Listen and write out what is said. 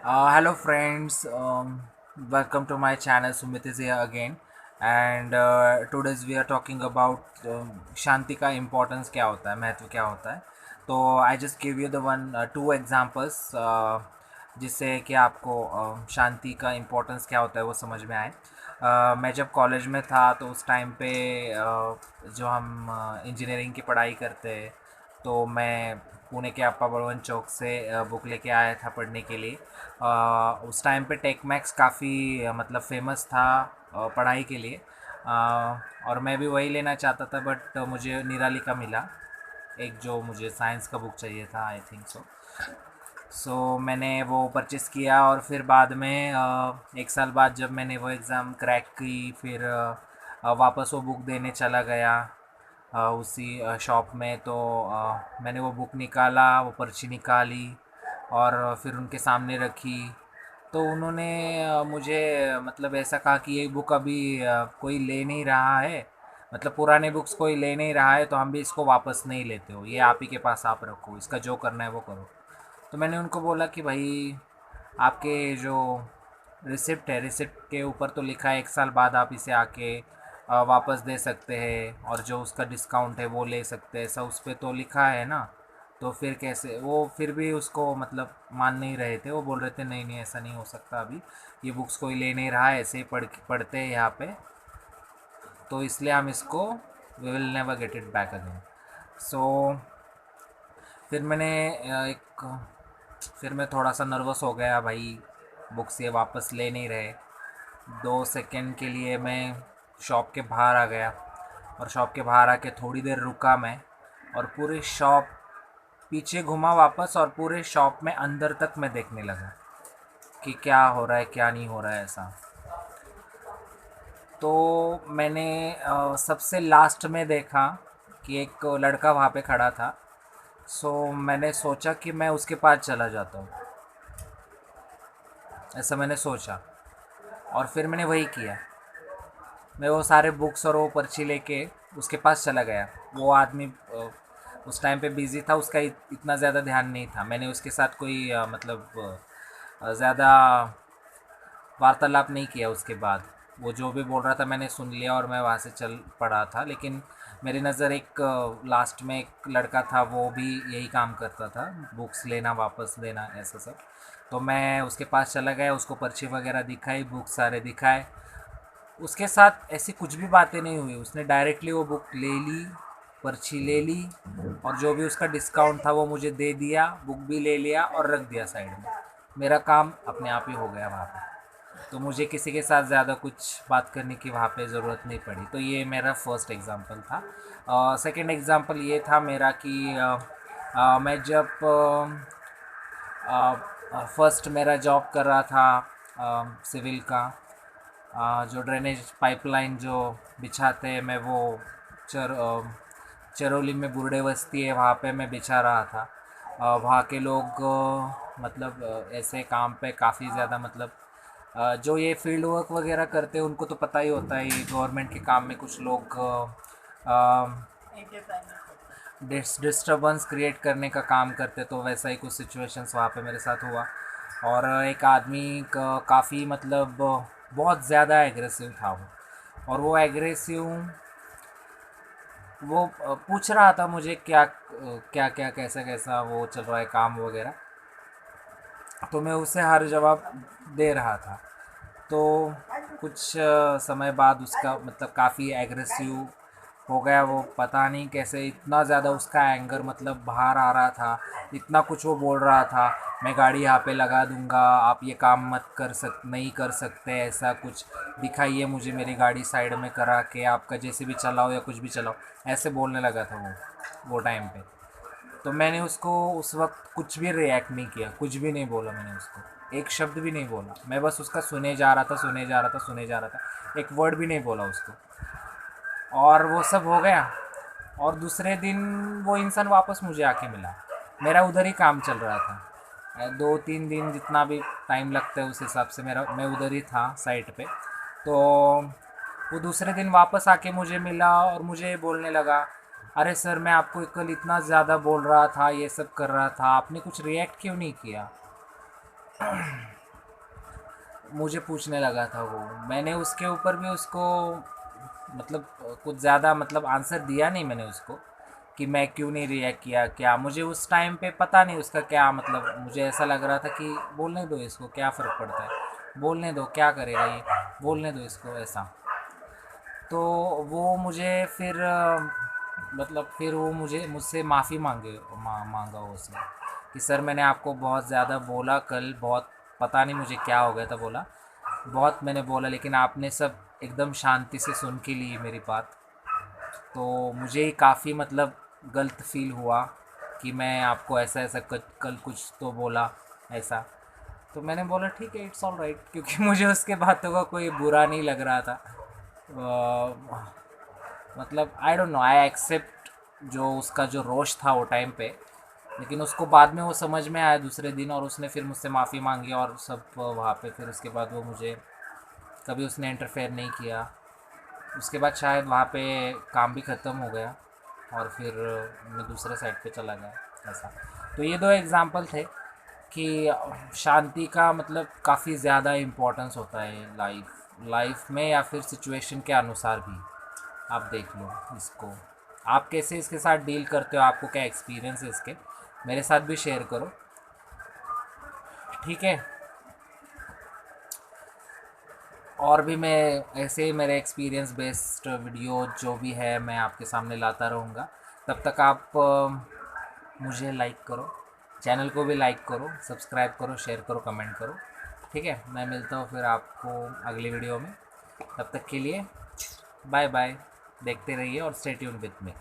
Hello friends, welcome to my channel. Sumit is here again, and today's we are talking about शांति का importance क्या होता है, महत्व क्या होता है. तो I just give you the two examples जिससे कि आपको शांति का importance क्या होता है वो समझ में आए. मैं जब कॉलेज में था तो उस टाइम पे जो हम इंजीनियरिंग की पढ़ाई करते हैं तो मैं पुणे के अप्पा बड़वन चौक से बुक लेके आया था पढ़ने के लिए. उस टाइम पे टेक मैक्स काफ़ी मतलब फेमस था पढ़ाई के लिए. और मैं भी वही लेना चाहता था बट मुझे निराली का मिला एक जो मुझे साइंस का बुक चाहिए था आई थिंक सो मैंने वो परचेज़ किया और फिर बाद में एक साल बाद जब मैंने वो एग्ज़ाम क्रैक की फिर वापस वो बुक देने चला गया उसी शॉप में. तो मैंने वो बुक निकाला, वो पर्ची निकाली और फिर उनके सामने रखी. तो उन्होंने मुझे मतलब ऐसा कहा कि ये बुक अभी कोई ले नहीं रहा है, मतलब पुराने बुक्स कोई ले नहीं रहा है तो हम भी इसको वापस नहीं लेते हो, ये आप ही के पास आप रखो, इसका जो करना है वो करो. तो मैंने उनको बोला कि भाई आपके जो रिसिप्ट है, रिसिप्ट के ऊपर तो लिखा है एक साल बाद आप इसे आके वापस दे सकते हैं और जो उसका डिस्काउंट है वो ले सकते हैं, ऐसा उस पर तो लिखा है ना. तो फिर कैसे वो फिर भी उसको मतलब मान नहीं रहे थे, वो बोल रहे थे नहीं नहीं ऐसा नहीं हो सकता, अभी ये बुक्स कोई ले नहीं रहा है, ऐसे ही पढ़ते हैं यहाँ पे, तो इसलिए हम इसको we will never get it back again. So फिर मैंने फिर मैं थोड़ा सा नर्वस हो गया भाई, बुक्स ये वापस ले नहीं रहे. 2 सेकंड के लिए मैं शॉप के बाहर आ गया और शॉप के बाहर आके थोड़ी देर रुका मैं और पूरी शॉप पीछे घुमा वापस और पूरे शॉप में अंदर तक मैं देखने लगा कि क्या हो रहा है क्या नहीं हो रहा है ऐसा. तो मैंने सबसे लास्ट में देखा कि एक लड़का वहाँ पे खड़ा था. सो मैंने सोचा कि मैं उसके पास चला जाता हूँ, ऐसा मैंने सोचा और फिर मैंने वही किया. मैं वो सारे बुक्स और वो पर्ची लेके उसके पास चला गया. वो आदमी उस टाइम पे बिज़ी था, उसका इतना ज़्यादा ध्यान नहीं था. मैंने उसके साथ कोई मतलब ज़्यादा वार्तालाप नहीं किया उसके बाद. वो जो भी बोल रहा था मैंने सुन लिया और मैं वहाँ से चल पड़ा था. लेकिन मेरी नज़र एक लास्ट में एक लड़का था, वो भी यही काम करता था, बुक्स लेना वापस देना ऐसा सब. तो मैं उसके पास चला गया, उसको पर्ची वगैरह दिखाई, बुक सारे दिखाए. उसके साथ ऐसी कुछ भी बातें नहीं हुई, उसने डायरेक्टली वो बुक ले ली, पर्ची ले ली और जो भी उसका डिस्काउंट था वो मुझे दे दिया, बुक भी ले लिया और रख दिया साइड में. मेरा काम अपने आप ही हो गया वहाँ पे. तो मुझे किसी के साथ ज़्यादा कुछ बात करने की वहाँ पे ज़रूरत नहीं पड़ी. तो ये मेरा फर्स्ट एग्ज़ाम्पल था. सेकंड एग्ज़ाम्पल ये था मेरा कि मैं जब फर्स्ट मेरा जॉब कर रहा था सिविल का, जो ड्रेनेज पाइपलाइन जो बिछाते हैं मैं वो चर चरौली में बुरडे बस्ती है वहाँ पे मैं बिछा रहा था. वहाँ के लोग मतलब ऐसे काम पे काफ़ी ज़्यादा मतलब जो ये फील्ड वर्क वगैरह करते हैं उनको तो पता ही होता है, ये गवर्नमेंट के काम में कुछ लोग डिस्टर्बेंस क्रिएट करने का काम करते. तो वैसा ही कुछ सिचुएशंस वहाँ पे मेरे साथ हुआ और एक आदमी का काफ़ी मतलब बहुत ज़्यादा एग्रेसिव था वो. और वो एग्रेसिव वो पूछ रहा था मुझे क्या क्या क्या कैसा कैसा वो चल रहा है काम वगैरह. तो मैं उसे हर जवाब दे रहा था. तो कुछ समय बाद उसका मतलब काफ़ी एग्रेसिव हो गया वो, पता नहीं कैसे इतना ज़्यादा उसका एंगर मतलब बाहर आ रहा था. इतना कुछ वो बोल रहा था, मैं गाड़ी यहाँ पे लगा दूंगा, आप ये काम मत कर सक नहीं कर सकते, ऐसा कुछ दिखाइए मुझे मेरी गाड़ी साइड में करा के, आपका जैसे भी चलाओ या कुछ भी चलाओ, ऐसे बोलने लगा था वो टाइम पे. तो मैंने उसको उस वक्त कुछ भी रिएक्ट नहीं किया, कुछ भी नहीं बोला मैंने उसको, एक शब्द भी नहीं बोला. मैं बस उसका सुने जा रहा था, सुने जा रहा था, सुने जा रहा था, एक वर्ड भी नहीं बोला उसको. और वो सब हो गया और दूसरे दिन वो इंसान वापस मुझे आके मिला. मेरा उधर ही काम चल रहा था, 2-3 दिन जितना भी टाइम लगता है उस हिसाब से मेरा मैं उधर ही था साइट पे. तो वो दूसरे दिन वापस आके मुझे मिला और मुझे बोलने लगा, अरे सर मैं आपको कल इतना ज़्यादा बोल रहा था, ये सब कर रहा था, आपने कुछ रिएक्ट क्यों नहीं किया. मुझे पूछने लगा था वो। मैंने उसके ऊपर भी उसको मतलब कुछ ज़्यादा मतलब आंसर दिया नहीं मैंने उसको, कि मैं क्यों नहीं रिएक्ट किया, क्या मुझे उस टाइम पे पता नहीं उसका क्या मतलब। मुझे ऐसा लग रहा था कि बोलने दो इसको, क्या फ़र्क पड़ता है, बोलने दो, क्या करेगा ये, बोलने दो इसको, ऐसा। तो वो मुझे फिर मतलब फिर वो मुझसे माफ़ी मांगा उसने, कि सर मैंने आपको बहुत ज़्यादा बोला कल, बहुत पता नहीं मुझे क्या हो गया था, बोला बहुत मैंने बोला, लेकिन आपने सब एकदम शांति से सुन के ली मेरी बात। तो मुझे काफ़ी मतलब गलत फील हुआ कि मैं आपको ऐसा ऐसा कल कुछ तो बोला ऐसा। तो मैंने बोला ठीक है, इट्स ऑल राइट, क्योंकि मुझे उसके बातों का कोई बुरा नहीं लग रहा था। मतलब I don't know, I accept जो उसका जो रोष था वो टाइम पे। लेकिन उसको बाद में वो समझ में आया दूसरे दिन, और उसने फिर मुझसे माफ़ी मांगी और सब वहाँ पे। फिर उसके बाद वो मुझे कभी उसने इंटरफेयर नहीं किया। उसके बाद शायद वहाँ पे काम भी ख़त्म हो गया, और फिर मैं दूसरे साइड पे चला गया, ऐसा। तो ये दो एग्ज़ाम्पल थे कि शांति का मतलब काफ़ी ज़्यादा इम्पोर्टेंस होता है लाइफ में, या फिर सिचुएशन के अनुसार भी। आप देख लो इसको, आप कैसे इसके साथ डील करते हो, आपको क्या एक्सपीरियंस है इसके, मेरे साथ भी शेयर करो, ठीक है। और भी मैं ऐसे ही मेरे एक्सपीरियंस बेस्ड वीडियो जो भी है मैं आपके सामने लाता रहूँगा। तब तक आप मुझे लाइक करो, चैनल को भी लाइक करो, सब्सक्राइब करो, शेयर करो, कमेंट करो, ठीक है। मैं मिलता हूँ फिर आपको अगली वीडियो में। तब तक के लिए बाय बाय, देखते रहिए और स्टे ट्यून विथ मी।